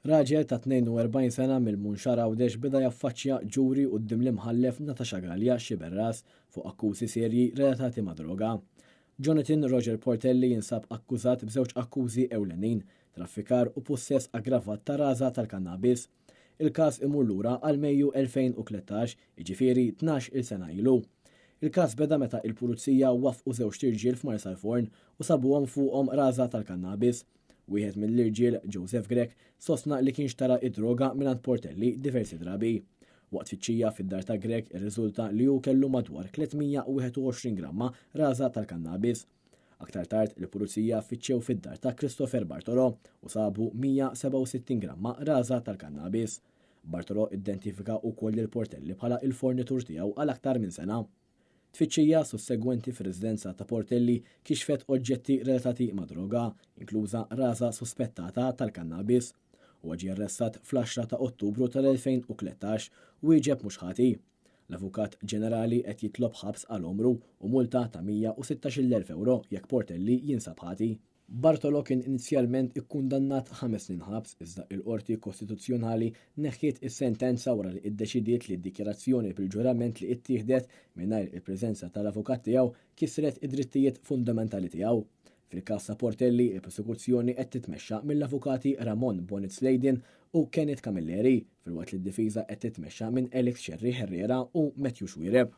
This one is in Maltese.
Raġel ta' 42 sena mill-Munxar Għawdex beda jaffaċċja ġuri quddiem l-imħallef Natasha Gallia Xiberras fuq akkużi serji relatati ma' droga. Jonathan Roger Portelli jinsab akkużat b'żewġ akkużi ewlenin, traffikar u possess aggravat ta' raża tal-kannabis. Il-każ imur lura għal Mejju 2013, jiġifieri 12 sena ilu. Il-każ beda meta il-pulizija waffqu żewġ tirġiel f'Marsalforn u sabuhom fuqhom raża tal-kannabis. Wieħed mill-irġiel, Joseph Grek, sostna li kien xtara id-droga mingħand Portelli diversi drabi. Waqt fiċċija fid-dar ta' Grek irriżulta li hu kellu madwar 321 gramma raża tal-kannabis. Aktar tard il-pulizija ffiċċew fid-dar ta' Christopher Bartolo u sabu 167 gramma raża tal-kannabis. Bartolo identifika wkoll il-Portelli bħala il-fornitur tiegħu għal aktar minn sena. Tfittxija sussegwenti fir-residenza ta' Portelli kixfet oġġetti relatati ma' droga, inkluża raża suspettata tal-kannabis, u ġie arrestat fl-10 ta' Ottubru tal-2013 u wieġeb mhux ħati. L-Avukat Ġenerali qed jitlob ħabs għal omru u multa ta' 116,000 euro jekk Portelli jinsab ħati. Bartolo kien inizjalment ikkundannat 5 snin ħabs iżda il-Qorti Kostituzzjonali neħħiet is-sentenza wara li iddeċidiet li d-dikjarazzjoni bil-ġurament li ttieħdet mingħajr il-preżenza tal-avukat tiegħu kisret id-drittijiet fundamentali tiegħu. Fil-każ ta' Portelli, il-prosekuzzjoni qed titmexxa mill-avukati Ramon Bonitz Leiden u Kenneth Camilleri, filwaqt li d-difiża qed titmexxa minn Alex Cherry Herrera u Matthew Xwireb.